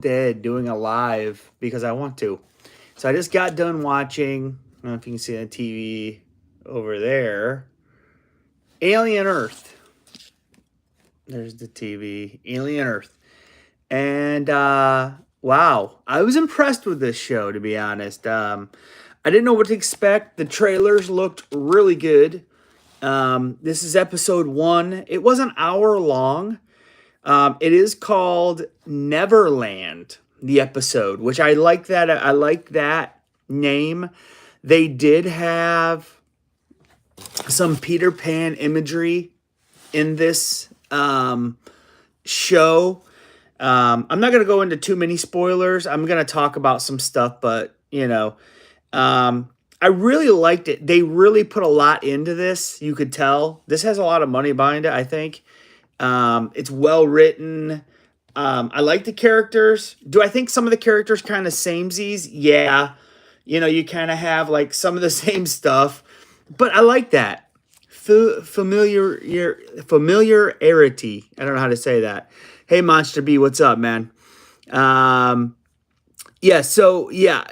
dead doing a live because I want to. So I just got done watching. I don't know if you can see on TV over there. Alien Earth. There's the TV. Alien Earth. And wow, I was impressed with this show, to be honest. I didn't know what to expect. The trailers looked really good. This is episode 1. It was an hour long. It is called Neverland, the episode, which I like that. I like that name. They did have some Peter Pan imagery in this show. I'm not going to go into too many spoilers. I'm going to talk about some stuff, but I really liked it. They really put a lot into this. You could tell this has a lot of money behind it, I think. It's well written. I like the characters. Do I think some of the characters kind of samesies? Yeah. You kind of have like some of the same stuff, but I like that. Familiarity. I don't know how to say that. Hey, Monster B, what's up, man? Um, yeah,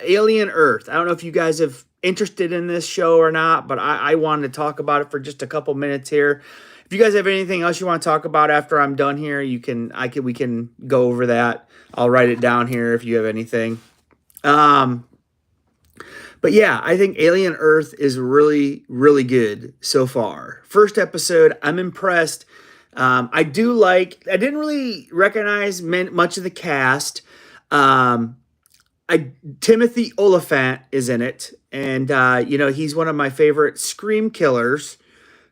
Alien Earth. I don't know if you guys have interested in this show or not, but I wanted to talk about it for just a couple minutes here. If you guys have anything else you want to talk about after I'm done here, we can go over that. I'll write it down here if you have anything. But yeah, I think Alien Earth is really, really good so far. First episode, I'm impressed. I didn't really recognize much of the cast. Timothy Oliphant is in it, and he's one of my favorite Scream killers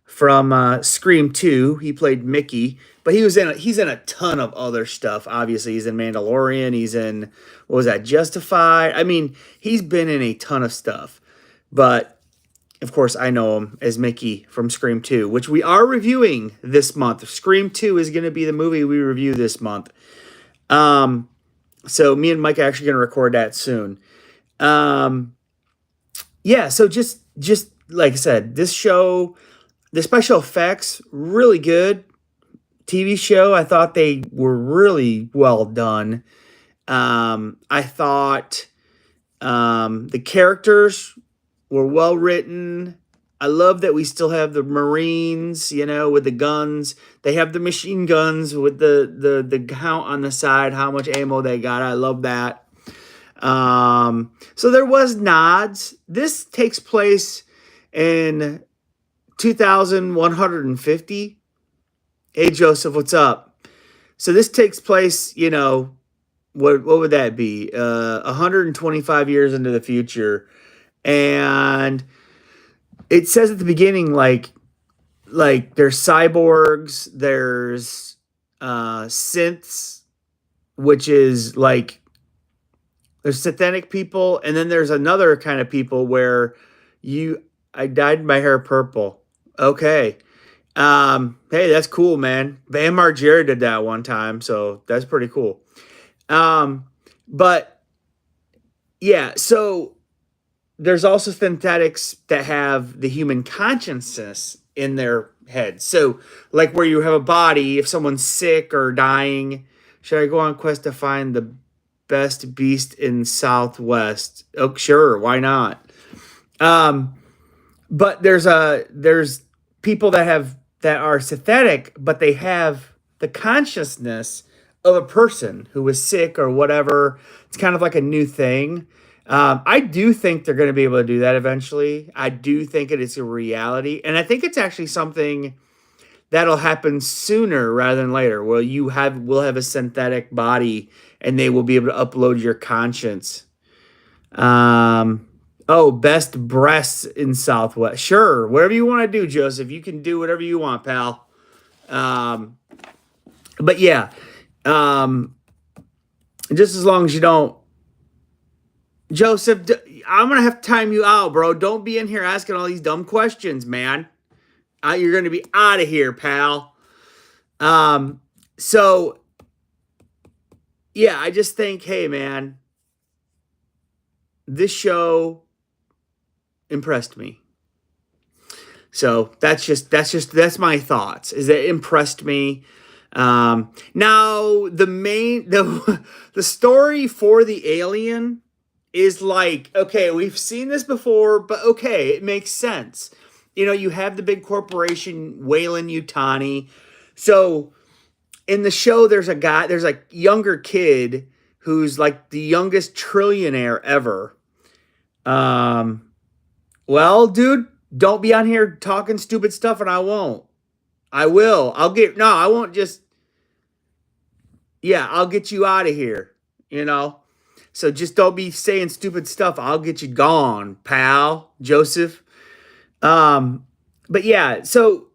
from Scream 2. He played Mickey, but he's in a ton of other stuff. Obviously, he's in Mandalorian. He's in, what was that, Justified? I mean, he's been in a ton of stuff. But of course, I know him as Mickey from Scream 2, which we are reviewing this month. Scream 2 is going to be the movie we review this month. So me and Mike are actually going to record that soon. So just like I said, this show, the special effects, really good. TV show, I thought they were really well done. I thought the characters were well written. I love that we still have the Marines, with the guns. They have the machine guns with the count on the side, how much ammo they got. I love that. So there was nods. This takes place in 2150. Hey, Joseph, what's up? So this takes place, what would that be? 125 years into the future. And it says at the beginning, like there's cyborgs, there's synths, which is like there's synthetic people, and then there's another kind of people where I dyed my hair purple. Okay. Hey, that's cool, man. Bam Margera did that one time, so that's pretty cool. But yeah, so there's also synthetics that have the human consciousness in their head. So, like where you have a body, if someone's sick or dying, should I go on quest to find the best beast in Southwest? Oh, sure, why not? But there's people that are synthetic, but they have the consciousness of a person who was sick or whatever. It's kind of like a new thing. I do think they're going to be able to do that eventually. I do think it is a reality, and I think it's actually something that'll happen sooner rather than later. Well, we'll have a synthetic body, and they will be able to upload your conscience. Best breasts in Southwest. Sure, whatever you want to do, Joseph. You can do whatever you want, pal. But yeah, just as long as you don't. Joseph, I'm going to have to time you out, bro. Don't be in here asking all these dumb questions, man. You're going to be out of here, pal. So, yeah, I just think, hey, man, this show impressed me. So that's my thoughts. Is that it impressed me? Now the story for the alien is like, okay, we've seen this before, but okay, it makes sense. You have the big corporation Wayland Utani. So in the show, there's a younger kid who's like the youngest trillionaire ever. Um, well, dude, don't be on here talking stupid stuff, and I won't. I will. No, I won't just, yeah, I'll get you out of here, you know? So just don't be saying stupid stuff. I'll get you gone, pal, Joseph. Um, but yeah, so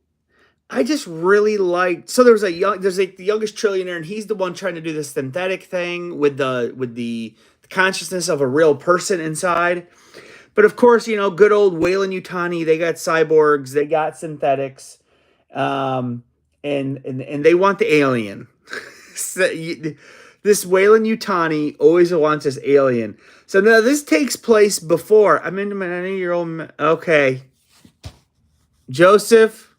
I just really liked. So there's like the youngest trillionaire, and he's the one trying to do the synthetic thing with the consciousness of a real person inside. But of course, good old Wayland Utani, they got cyborgs, they got synthetics, um, and they want the alien. So this Wayland Utani always wants this alien. So now this takes place before. I'm into my 90-year-old. Okay, Joseph,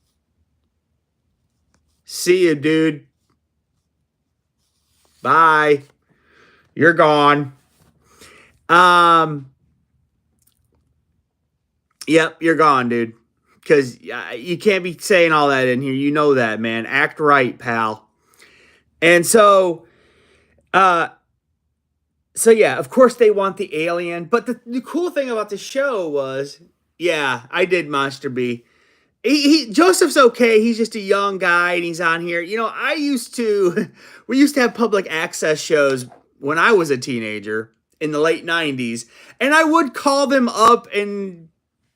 see you, dude. Bye. You're gone. Yep, you're gone, dude. Because you can't be saying all that in here. You know that, man. Act right, pal. And uh, so yeah, of course they want the alien. But the cool thing about the show was, yeah, I did Monster B. Joseph's okay. He's just a young guy, and he's on here. We used to have public access shows when I was a teenager in the late 90s, and I would call them up and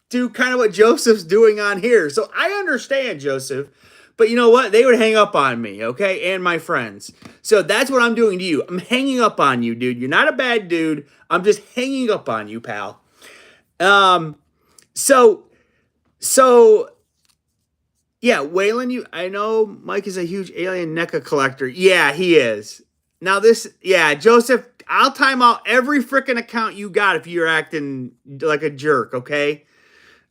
do kind of what Joseph's doing on here. So I understand, Joseph. But you know what? They would hang up on me, okay? And my friends. So that's what I'm doing to you. I'm hanging up on you, dude. You're not a bad dude. I'm just hanging up on you, pal. So yeah, Waylon, I know Mike is a huge alien NECA collector. Yeah, he is. Now Joseph, I'll time out every freaking account you got if you're acting like a jerk, okay?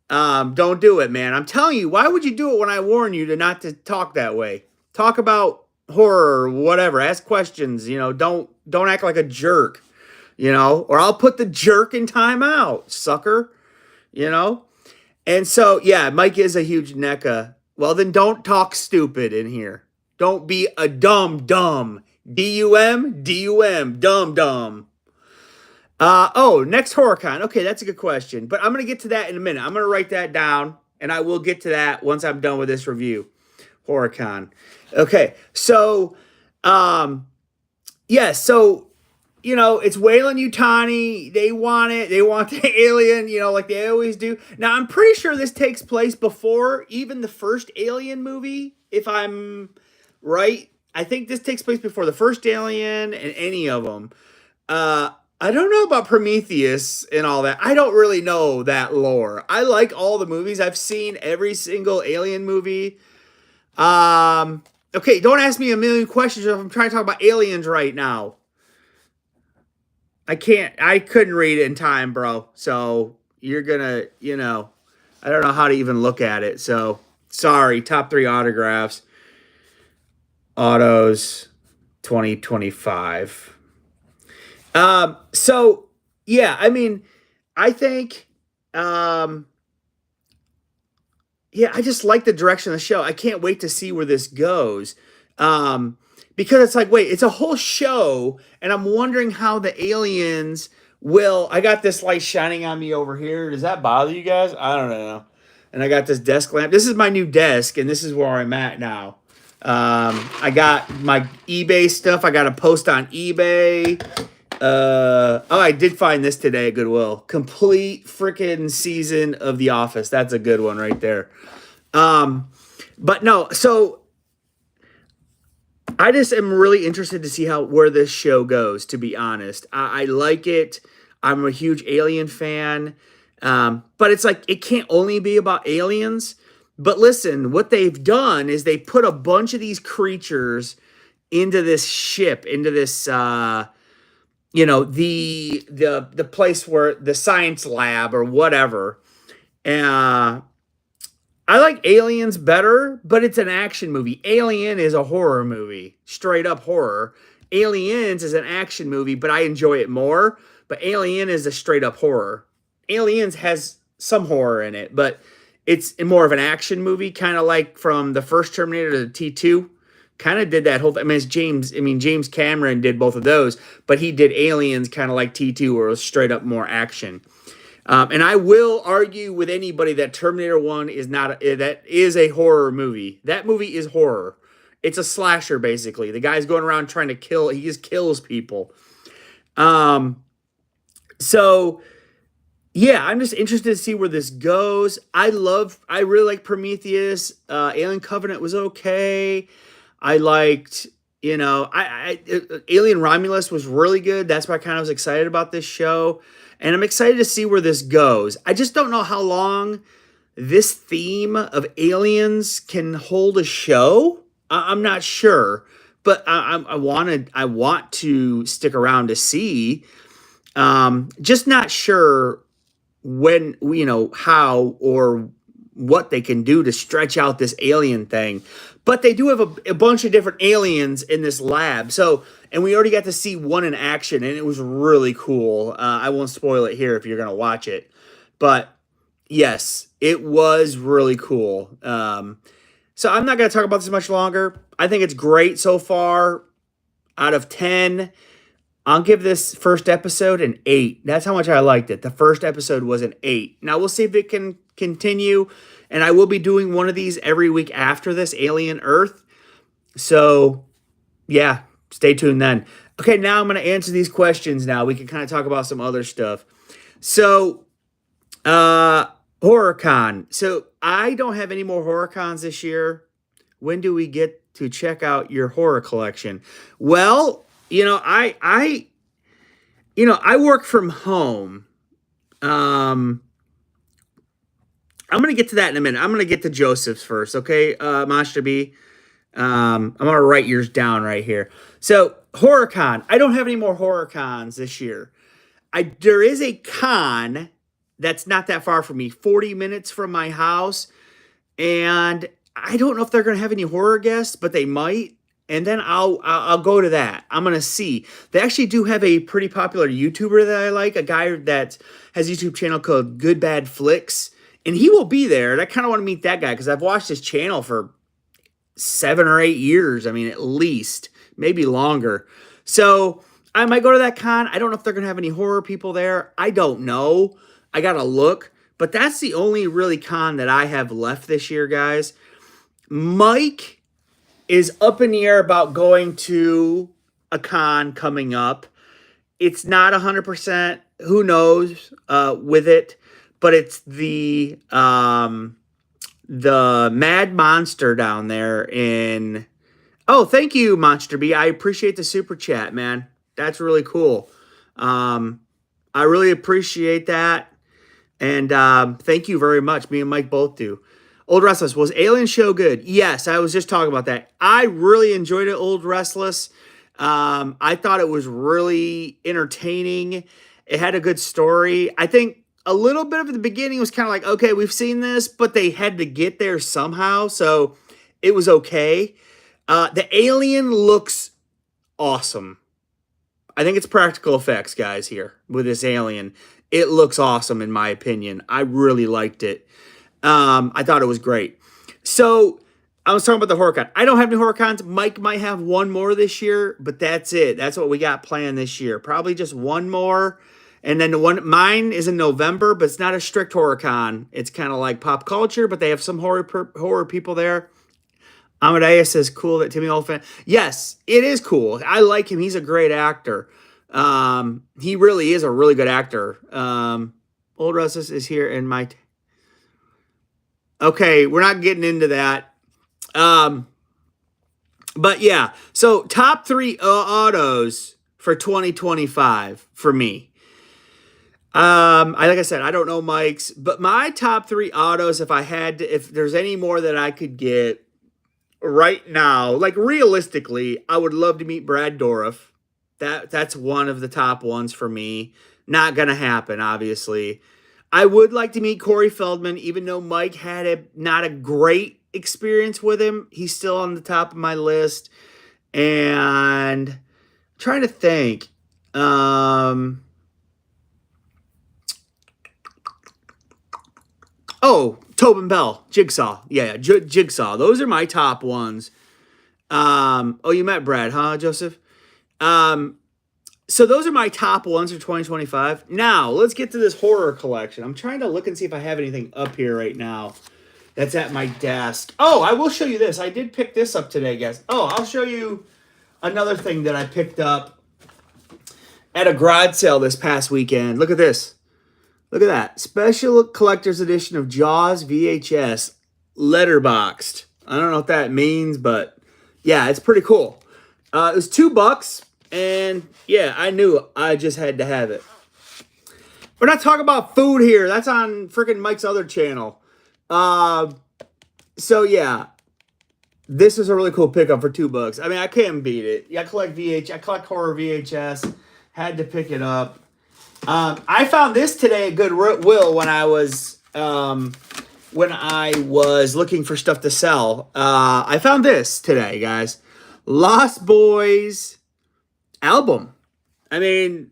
Don't do it, man. I'm telling you, why would you do it when I warn you not to talk that way? Talk about horror or whatever. Ask questions, don't act like a jerk, or I'll put the jerk in timeout, sucker, And so, yeah, Mike is a huge NECA. Well, then don't talk stupid in here. Don't be a dumb. D-U-M, dumb. Next HorrorCon. Okay, that's a good question. But I'm going to get to that in a minute. I'm going to write that down, and I will get to that once I'm done with this review. HorrorCon. Okay, so, it's Wayland Utani. They want it. They want the alien, like they always do. Now, I'm pretty sure this takes place before even the first Alien movie, if I'm right. I think this takes place before the first Alien and any of them. I don't know about Prometheus and all that. I don't really know that lore. I like all the movies. I've seen every single Alien movie. Okay, don't ask me a million questions if I'm trying to talk about aliens right now. I couldn't read it in time, bro. So you're gonna, I don't know how to even look at it. So sorry, top 3 autographs. Autos 2025. So yeah, I mean, I think, I just like the direction of the show. I can't wait to see where this goes. Because it's like, wait, it's a whole show, and I'm wondering how the aliens will. I got this light shining on me over here. Does that bother you guys? I don't know. And I got this desk lamp. This is my new desk, and this is where I'm at now. I got my eBay stuff. I got a post on eBay. I did find this today at Goodwill. Complete freaking season of The Office. That's a good one right there. But no, so I just am really interested to see where this show goes, to be honest. I like it. I'm a huge Alien fan. But it's like, it can't only be about aliens. But listen, what they've done is they put a bunch of these creatures into this ship, into this, the place where the science lab or whatever. I like Aliens better, but it's an action movie. Alien is a horror movie, straight up horror. Aliens is an action movie, but I enjoy it more. But Alien is a straight up horror. Aliens has some horror in it, but it's more of an action movie, kind of like from the first Terminator to T2. Kind of did that whole thing. I mean, it's James. I mean, James Cameron did both of those, but he did Aliens kind of like T2, where it was straight up more action. And I will argue with anybody that Terminator 1 is not that is a horror movie. That movie is horror. It's a slasher basically. The guy's going around trying to kill. He just kills people. Um, so yeah, I'm just interested to see where this goes. I really like Prometheus. Alien Covenant was okay. I liked, Alien Romulus was really good. That's why I kind of was excited about this show. And I'm excited to see where this goes. I just don't know how long this theme of aliens can hold a show. I'm not sure, but I want to stick around to see. Just not sure when, how or what they can do to stretch out this alien thing. But they do have a bunch of different aliens in this lab. So, and we already got to see one in action, and it was really cool. I won't spoil it here if you're going to watch it. But yes, it was really cool. So I'm not going to talk about this much longer. I think it's great so far. Out of 10, I'll give this first episode an 8. That's how much I liked it. The first episode was an 8. Now we'll see if it can continue. And I will be doing one of these every week after this, Alien Earth. So, yeah, stay tuned then. Okay, now I'm going to answer these questions now. We can kind of talk about some other stuff. So, HorrorCon. So, I don't have any more HorrorCons this year. When do we get to check out your horror collection? Well, I work from home. I'm going to get to that in a minute. I'm going to get to Joseph's first, okay, Monster B? I'm going to write yours down right here. So, HorrorCon. I don't have any more HorrorCons this year. There is a con that's not that far from me, 40 minutes from my house, and I don't know if they're going to have any horror guests, but they might. And then I'll go to that. I'm gonna see. They actually do have a pretty popular YouTuber that I like, a guy that has a YouTube channel called Good Bad Flicks, and he will be there. And I kind of want to meet that guy because I've watched his channel for 7 or 8 years. I mean, at least, maybe longer. So I might go to that con. I don't know if they're gonna have any horror people there. I don't know. I gotta look. But that's the only really con that I have left this year, guys. Mike is up in the air about going to a con coming up. It's not 100%. Who knows with it? But it's the Mad Monster down there in. Oh, thank you, Monster B. I appreciate the super chat, man. That's really cool. I really appreciate that, and thank you very much. Me and Mike both do. Old Restless, was Alien Show good? Yes, I was just talking about that. I really enjoyed it, Old Restless. I thought it was really entertaining. It had a good story. I think a little bit of the beginning was kind of like, okay, we've seen this, but they had to get there somehow, so it was okay. The alien looks awesome. I think it's practical effects, guys, here with this alien. It looks awesome, in my opinion. I really liked it. I thought it was great. So I was talking about the HorrorCon. I don't have any HorrorCons. Mike might have one more this year, but that's it. That's what we got planned this year. Probably just one more. And then mine is in November, but it's not a strict HorrorCon. It's kind of like pop culture, but they have some horror people there. Amadeus says, cool that Timmy Olyphant. Yes, it is cool. I like him. He's a great actor. He really is a really good actor. Old Russ is here in my... Okay, we're not getting into that. But yeah, so top 3 autos for 2025 for me. Like I said, I don't know Mike's, but my top 3 autos, if there's any more that I could get right now, like realistically, I would love to meet Brad Dourif. That's one of the top ones for me. Not gonna happen, obviously. I would like to meet Corey Feldman, even though Mike had not a great experience with him. He's still on the top of my list. And I'm trying to think. Tobin Bell, Jigsaw. Yeah, Jigsaw. Those are my top ones. You met Brad, huh, Joseph? So those are my top ones for 2025. Now, let's get to this horror collection. I'm trying to look and see if I have anything up here right now that's at my desk. Oh, I will show you this. I did pick this up today, guys. Oh, I'll show you another thing that I picked up at a garage sale this past weekend. Look at this. Look at that. Special collector's edition of Jaws VHS letterboxed. I don't know what that means, but yeah, it's pretty cool. It was $2, and yeah, I knew I just had to have it. We're not talking about food here. That's on freaking Mike's other channel. So yeah, this is a really cool pickup for $2. I mean, I can't beat it. Yeah, I collect horror VHS. Had to pick it up. I found this today at Goodwill when I was looking for stuff to sell. I found this today, guys. Lost Boys album. I mean,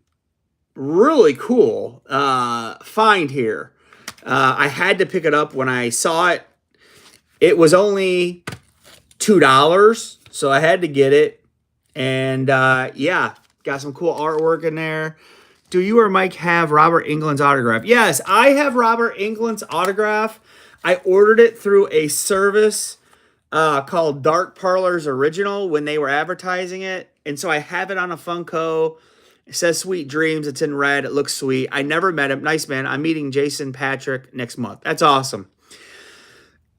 really cool find here. I had to pick it up when I saw it. It was only $2, so I had to get it. And yeah, got some cool artwork in there. Do you or Mike have Robert Englund's autograph? Yes, I have Robert Englund's autograph. I ordered it through a service called Dark Parlors Original when they were advertising it. And so I have it on a Funko. It says Sweet Dreams. It's in red. It looks sweet. I never met him. Nice man. I'm meeting Jason Patrick next month. That's awesome.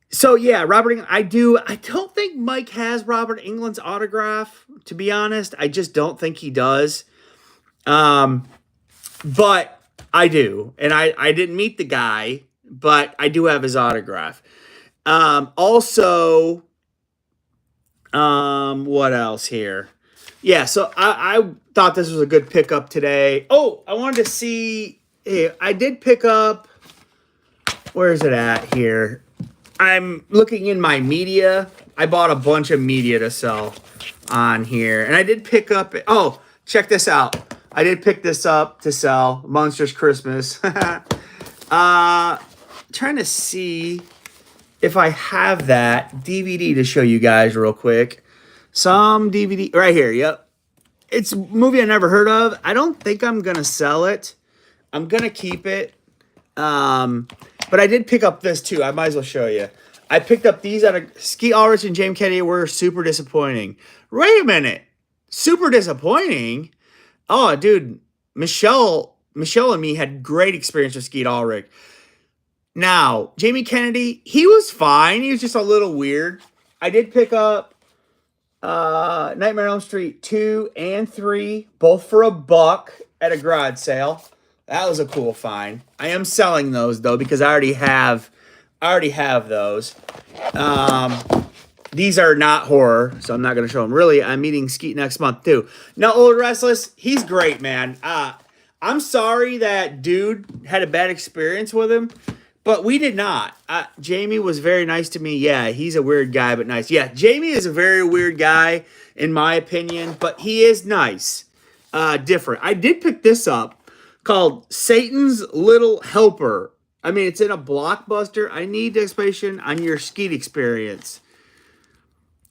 So yeah, Robert Englund, I don't think Mike has Robert Englund's autograph, to be honest. I just don't think he does. But I do. And I didn't meet the guy, but I do have his autograph. Also, what else here? Yeah, so I thought this was a good pickup today. Oh, I wanted to see, hey, I did pick up, where is it at here? I'm looking in my media. I bought a bunch of media to sell on here. And I did pick up, oh, check this out. I did pick this up to sell, Monsters Christmas. Trying to see if I have that DVD to show you guys real quick. Some DVD, right here, yep. It's a movie I never heard of. I don't think I'm going to sell it. I'm going to keep it. But I did pick up this too. I might as well show you. I picked up these out of Skeet Ulrich and James Kennedy were super disappointing. Wait a minute. Super disappointing? Oh, dude. Michelle and me had great experience with Skeet Ulrich. Now, Jamie Kennedy, he was fine. He was just a little weird. I did pick up Nightmare on Elm Street 2 and 3, both for $1 at a garage sale. That was a cool find. I am selling those though because I already have those. These are not horror, so I'm not going to show them. Really, I'm meeting Skeet next month too. Now, Old Restless, he's great, man. I'm sorry that dude had a bad experience with him, but we did not. Jamie was very nice to me. Yeah, he's a weird guy, but nice. Yeah, Jamie is a very weird guy, in my opinion, but he is nice. Different. I did pick this up called Satan's Little Helper. I mean, it's in a Blockbuster. I need explanation on your Skeet experience.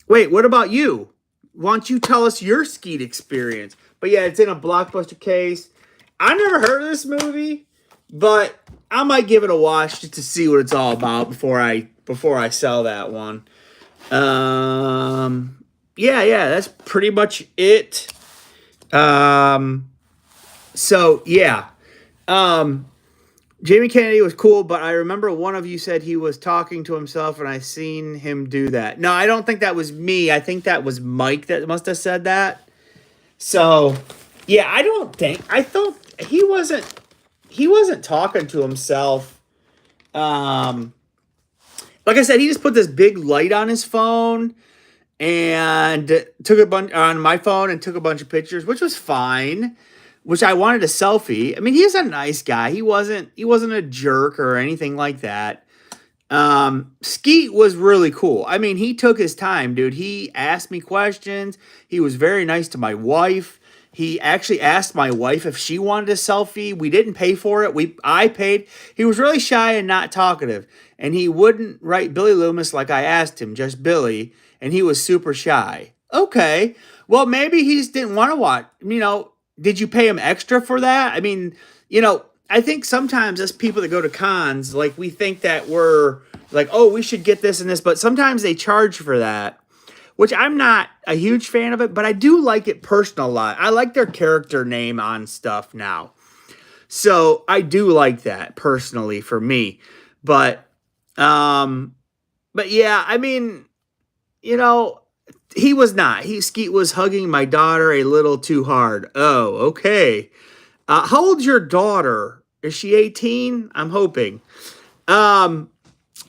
Wait, what about you? Why don't you tell us your Skeet experience? But yeah, it's in a Blockbuster case. I never heard of this movie, but I might give it a watch just to see what it's all about before I sell that one. Yeah, that's pretty much it. So yeah, Jamie Kennedy was cool, but I remember one of you said he was talking to himself, and I seen him do that. No, I don't think that was me. I think that was Mike that must have said that. So yeah, I thought he wasn't talking to himself. Like I said, he just put this big light on his phone and took a bunch on my phone and took a bunch of pictures, which was fine. which I wanted a selfie. I mean, he's a nice guy. He wasn't a jerk or anything like that. Skeet was really cool. I mean, he took his time, dude. He asked me questions. He was very nice to my wife. He actually asked my wife if she wanted a selfie. We didn't pay for it. I paid. He was really shy and not talkative, and he wouldn't write Billy Loomis like I asked him, just Billy, and he was super shy. Okay, well maybe he just didn't want to watch. Did you pay him extra for that? I mean, I think sometimes us people that go to cons, like we think that we're like, oh, we should get this and this, but sometimes they charge for that, which I'm not a huge fan of it, but I do like it personal a lot. I like their character name on stuff now. So I do like that personally for me. But but yeah, I mean, you know, he was not. Skeet was hugging my daughter a little too hard. Oh, okay. How old's your daughter? Is she 18? I'm hoping. Um,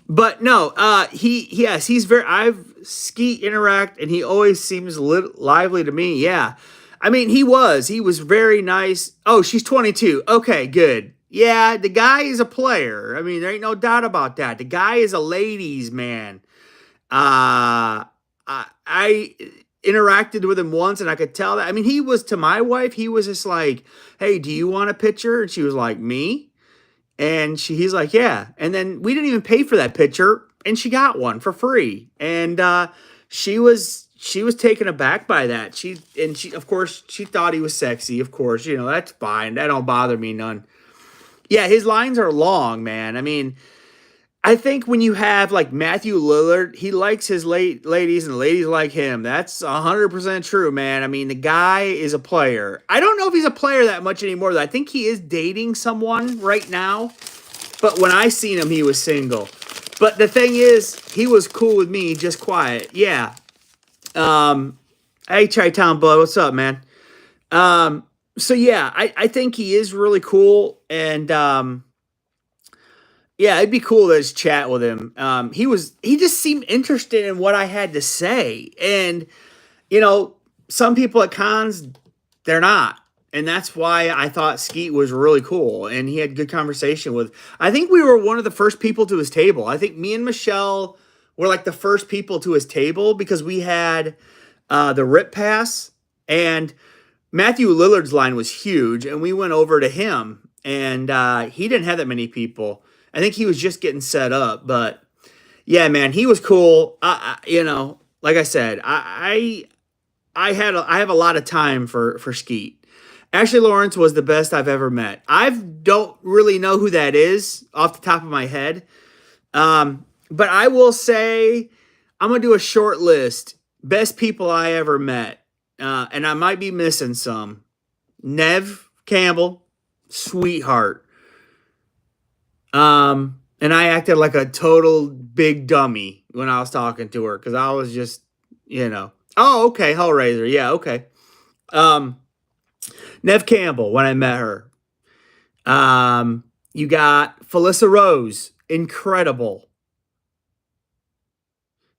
but no, yes, he's very, I've Skeet interact and he always seems lively to me. Yeah. I mean, he was very nice. Oh, she's 22. Okay, good. Yeah, the guy is a player. I mean, there ain't no doubt about that. The guy is a ladies' man. I interacted with him once and I could tell that. I mean, he was to my wife, he was just like, hey, do you want a picture? And she was like, me? And he's like, yeah. And then we didn't even pay for that picture and she got one for free. And she was taken aback by that. She of course she thought he was sexy, of course. That's fine. That don't bother me none. Yeah, his lines are long, man. I mean, I think when you have like Matthew Lillard, he likes his ladies and the ladies like him. That's 100% true, man. I mean, the guy is a player. I don't know if he's a player that much anymore, though. I think he is dating someone right now. But when I seen him, he was single. But the thing is, he was cool with me, just quiet. Yeah. Hey, Chi-Town Bud, what's up, man? So yeah, I think he is really cool. And yeah, it'd be cool to just chat with him. He just seemed interested in what I had to say. And, you know, some people at cons, they're not. And that's why I thought Skeet was really cool. And he had good conversation with, I think we were one of the first people to his table. I think me and Michelle were like the first people to his table because we had the Rip Pass. And Matthew Lillard's line was huge. And we went over to him. And he didn't have that many people. I think he was just getting set up, but yeah, man, he was cool. Like I said, I have a lot of time for Skeet. Ashley Lawrence was the best I've ever met. I don't really know who that is off the top of my head, but I will say I'm gonna do a short list. Best people I ever met, and I might be missing some. Nev Campbell, sweetheart. And I acted like a total big dummy when I was talking to her because I was just, oh, okay, Hellraiser, yeah, okay. Nev Campbell when I met her. You got Felissa Rose, incredible.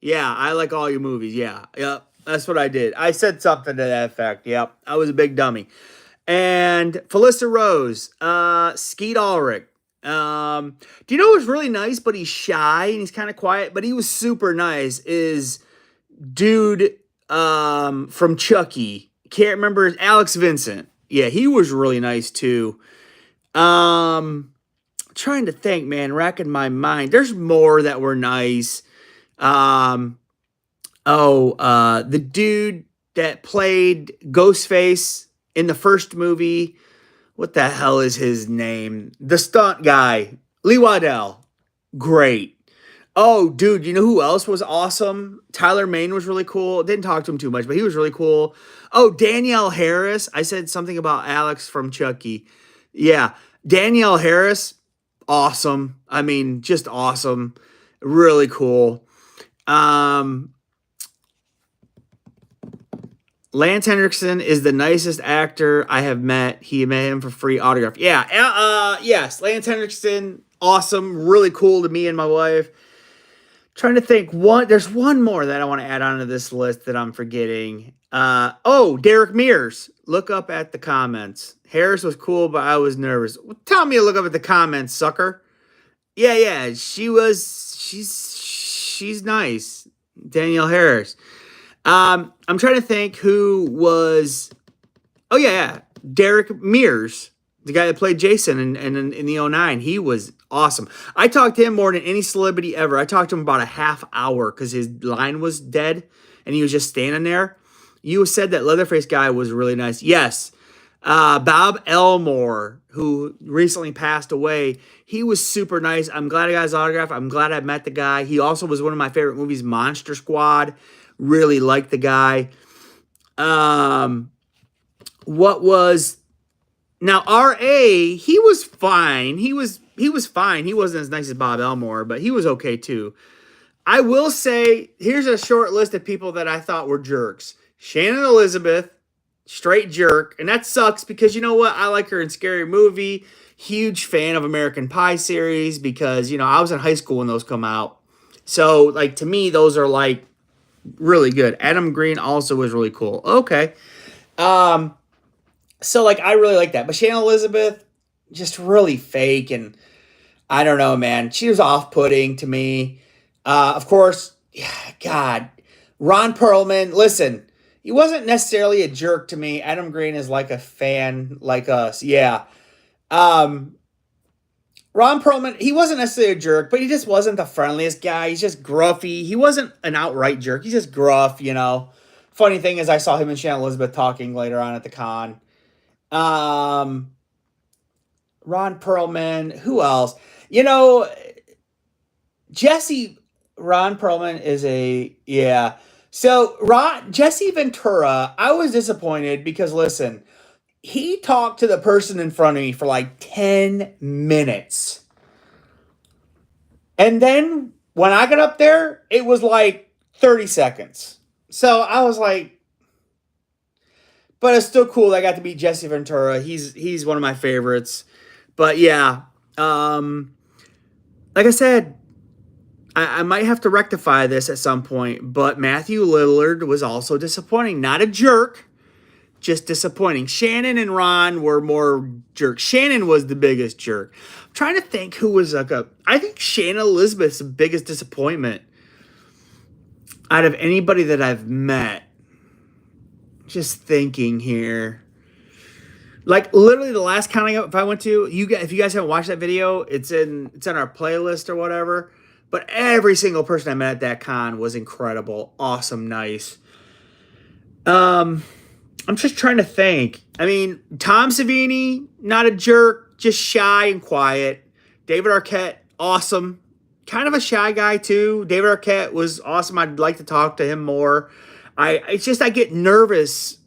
Yeah, I like all your movies. Yeah, yep, that's what I did. I said something to that effect. Yep, I was a big dummy. And Felissa Rose, Skeet Ulrich. Do you know what's really nice, but he's shy and he's kind of quiet, but he was super nice, is dude from Chucky. Can't remember, Alex Vincent. Yeah, he was really nice too. Trying to think, man, racking my mind. There's more that were nice. The dude that played Ghostface in the first movie, what the hell is his name? The stunt guy, Lee Waddell. Great. Oh, dude, you know who else was awesome? Tyler Mane was really cool. Didn't talk to him too much, but he was really cool. Oh, Danielle Harris. I said something about Alex from Chucky. Yeah, Danielle Harris, awesome. I mean, just awesome. Really cool. Lance Henriksen is the nicest actor I have met. He met him for free autograph. Yeah, yes, Lance Henriksen, awesome, really cool to me and my wife. Trying to think, there's one more that I want to add onto this list that I'm forgetting. Derek Mears, look up at the comments. Harris was cool, but I was nervous. Well, tell me to look up at the comments, sucker. Yeah. She's nice. Danielle Harris. I'm trying to think who was. Oh yeah. Derek Mears, the guy that played Jason in the '09. He was awesome. I talked to him more than any celebrity ever. I talked to him about a half hour because his line was dead and he was just standing there. You said that Leatherface guy was really nice. Yes. Bob Elmore, who recently passed away, he was super nice. I'm glad I got his autograph. I'm glad I met the guy. He also was one of my favorite movies, Monster Squad. Really liked the guy. What was now R.A. He was fine. He was fine. He wasn't as nice as Bob Elmore, but he was okay too. I will say, here's a short list of people that I thought were jerks. Shannon Elizabeth, straight jerk. And that sucks because you know what? I like her in Scary Movie. Huge fan of American Pie series because, you know, I was in high school when those come out. So, like, to me, those are, like, really good. Adam Green also was really cool. Okay. So, like, I really like that. But Shannon Elizabeth, just really fake. And I don't know, man. She was off-putting to me. Of course, God, Ron Perlman, listen, he wasn't necessarily a jerk to me. Adam Green is like a fan like us. Yeah. Ron Perlman, he wasn't necessarily a jerk, but he just wasn't the friendliest guy. He's just gruffy. He wasn't an outright jerk. He's just gruff, you know. Funny thing is I saw him and Shannon Elizabeth talking later on at the con. Ron Perlman, who else? You know, Ron Perlman is yeah. So Jesse Ventura, I was disappointed because listen, he talked to the person in front of me for like 10 minutes. And then when I got up there, it was like 30 seconds. So I was like, but it's still cool that I got to meet Jesse Ventura. He's one of my favorites. But yeah, like I said, I might have to rectify this at some point, but Matthew Lillard was also disappointing. Not a jerk, just disappointing. Shannon and Ron were more jerks. Shannon was the biggest jerk. I'm trying to think who was I think Shannon Elizabeth's the biggest disappointment out of anybody that I've met. Just thinking here. Like literally the last con I went to, if you guys haven't watched that video, it's in our playlist or whatever. But every single person I met at that con was incredible, awesome, nice. I'm just trying to think. I mean, Tom Savini, not a jerk, just shy and quiet. David Arquette, awesome. Kind of a shy guy too. David Arquette was awesome. I'd like to talk to him more. I get nervous.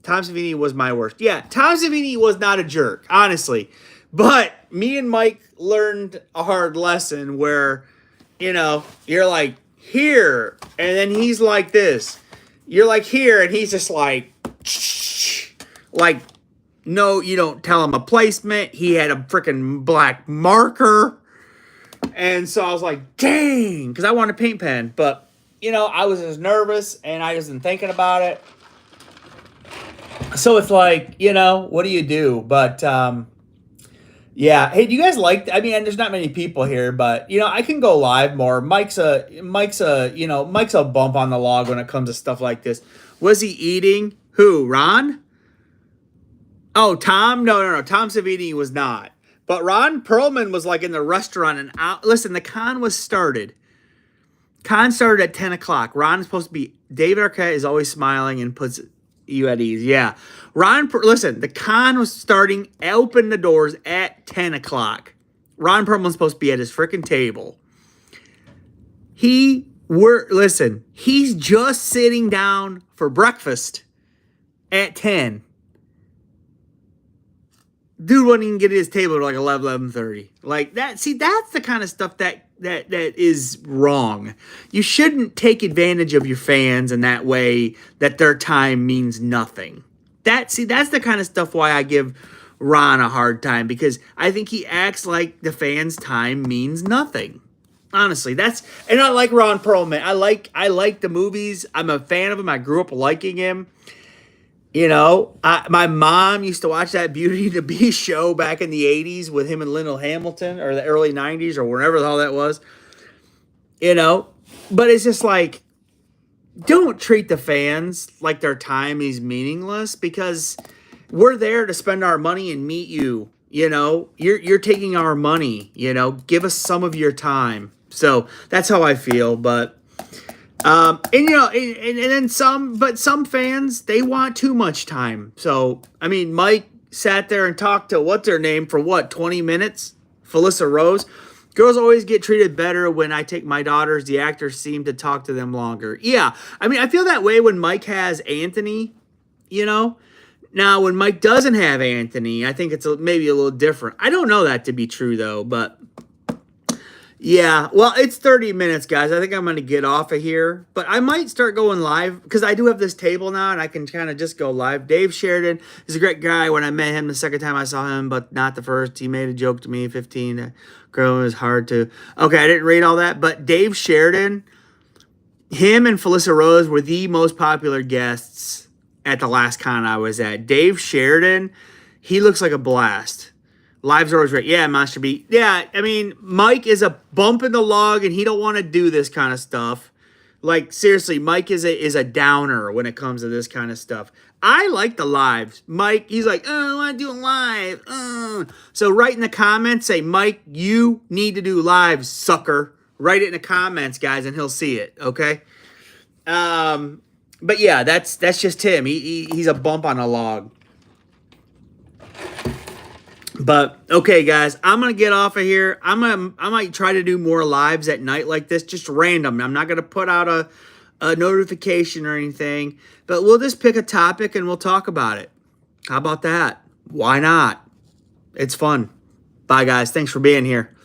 Tom Savini was my worst. Yeah, Tom Savini was not a jerk, honestly. But me and Mike learned a hard lesson where, you know, you're like here, and then he's like this. You're like here, and he's just like, no, you don't tell him a placement. He had a freaking black marker. And so I was like, dang, because I wanted a paint pen. But, you know, I was just nervous, and I wasn't thinking about it. So it's like, you know, what do you do? But, yeah. Hey, do you guys like, I mean, there's not many people here, but, you know, I can go live more. Mike's a bump on the log when it comes to stuff like this. Was he eating? Who? Ron? Oh, Tom? No. Tom Savini was not. But Ron Perlman was like in the restaurant and out. Listen, the con was started. Con started at 10 o'clock. Ron is supposed to be, David Arquette is always smiling and puts you at ease. Yeah. Listen, the con was starting, open the doors at 10 o'clock. Ron Perlman's supposed to be at his freaking table. He's just sitting down for breakfast at 10. Dude wouldn't even get to his table at like 11:30. Like that. See, that's the kind of stuff that is wrong. You shouldn't take advantage of your fans in that way that their time means nothing. That's the kind of stuff why I give Ron a hard time, because I think he acts like the fans' time means nothing. Honestly, and I like Ron Perlman. I like the movies. I'm a fan of him. I grew up liking him. You know, my mom used to watch that Beauty and the Beast show back in the 80s with him and Lyndall Hamilton, or the early 90s, or whenever the hell that was. You know, but it's just like, don't treat the fans like their time is meaningless, because we're there to spend our money and meet you. You know, you're taking our money. You know, give us some of your time. So that's how I feel. But and you know, and then some, but some fans, they want too much time. So I mean, Mike sat there and talked to what's her name for what, 20 minutes, Felissa Rose. Girls always get treated better when I take my daughters. The actors seem to talk to them longer. Yeah, I mean, I feel that way when Mike has Anthony. You know, now when Mike doesn't have Anthony, I think it's maybe a little different. I don't know that to be true though, but yeah, well, it's 30 minutes, guys. I think I'm going to get off of here, but I might start going live because I do have this table now and I can kind of just go live. Dave Sheridan is a great guy. When I met him the second time I saw him, but not the first, he made a joke to me, 15. Girl, it was hard to. Okay, I didn't read all that, but Dave Sheridan, him and Felissa Rose were the most popular guests at the last con I was at. Dave Sheridan, he looks like a blast. Lives are always great. Yeah, Monster Beat. Yeah, I mean, Mike is a bump in the log, and he don't want to do this kind of stuff. Like, seriously, Mike is a downer when it comes to this kind of stuff. I like the lives. Mike, he's like, oh, I want to do a live. So write in the comments, say, Mike, you need to do lives, sucker. Write it in the comments, guys, and he'll see it, okay? But yeah, that's just him. He's a bump on a log. But okay, guys, I'm gonna get off of here. I might try to do more lives at night like this, just random. I'm not gonna put out a notification or anything, but we'll just pick a topic and we'll talk about it. How about that? Why not? It's fun. Bye, guys. Thanks for being here.